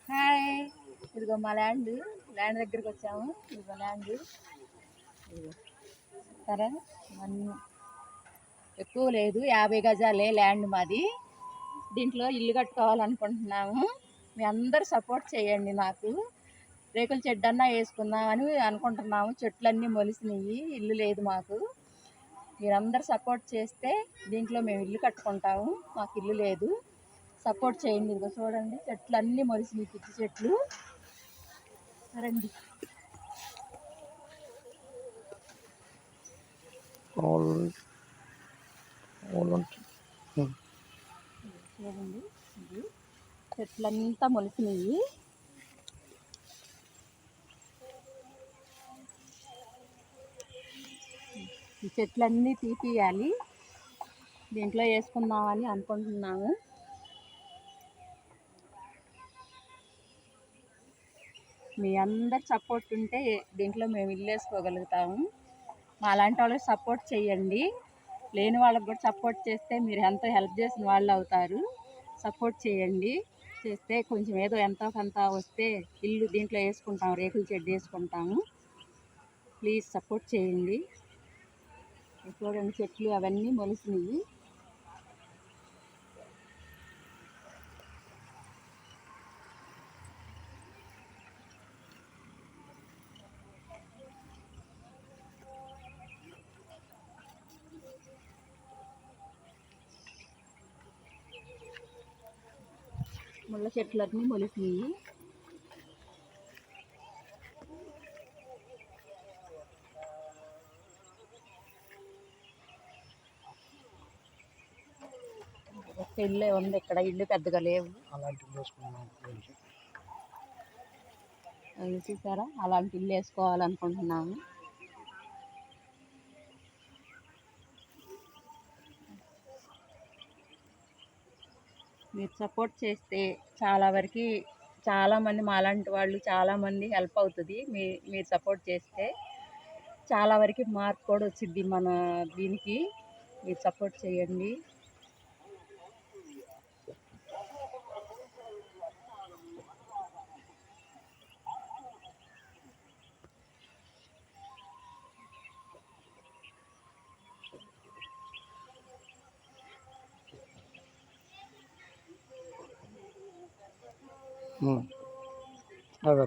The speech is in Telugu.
హాయ్, ఇదిగో మా ల్యాండ్ దగ్గరికి వచ్చాము. ఇదిగో ల్యాండ్, ఇదిగో సరే, ఎక్కువ లేదు, 50 గజాలే ల్యాండ్ మాది. దీంట్లో ఇల్లు కట్టుకోవాలనుకుంటున్నాము. మీ అందరు సపోర్ట్ చేయండి. నాకు రేకుల చెడ్డన్నా వేసుకుందామని అనుకుంటున్నాము. చెట్లన్నీ మొలిసినాయి, ఇల్లు లేదు మాకు. మీరందరూ సపోర్ట్ చేస్తే దీంట్లో మేము ఇల్లు కట్టుకుంటాము. మాకు ఇల్లు లేదు, సపోర్ట్ చేయండి. ఇదిగో చూడండి, చెట్లు అన్నీ మొలిసినాయి, పిచ్చి చెట్లు. రండి. చూడండి, ఇది చెట్లంతా మొలిసినాయి. ఈ చెట్లన్నీ తీపియాలి, దీంట్లో వేసుకుందామని అనుకుంటున్నాము. మీ అందరు సపోర్ట్ ఉంటే దీంట్లో మేము ఇల్లు వేసుకోగలుగుతాము. మా లాంటి వాళ్ళకి సపోర్ట్ చేయండి. లేని వాళ్ళకి కూడా సపోర్ట్ చేస్తే మీరు ఎంతో హెల్ప్ చేసిన వాళ్ళు అవుతారు. సపోర్ట్ చేయండి. చేస్తే కొంచెం ఏదో ఎంతో కొంత వస్తే ఇల్లు దీంట్లో వేసుకుంటాము, రేకుల షెడ్ వేసుకుంటాము. ప్లీజ్ సపోర్ట్ చేయండి. చూడండి, చెట్లు అవన్నీ మొలిసినాయి. ముళ్ళ చెట్లన్నీ మొలిసినాయి. ఇల్లే ఉంది, ఇక్కడ ఇల్లు పెద్దగా లేవు. అది చూసారా, అలాంటి ఇల్లు వేసుకోవాలనుకుంటున్నాము. మీరు సపోర్ట్ చేస్తే చాలా వరకు చాలామంది మాలాంటి వాళ్ళు చాలామంది హెల్ప్ అవుతుంది. మీరు సపోర్ట్ చేస్తే చాలా వరకు మార్క్ కూడా వచ్చింది మన దీనికి. మీరు సపోర్ట్ చేయండి. అదే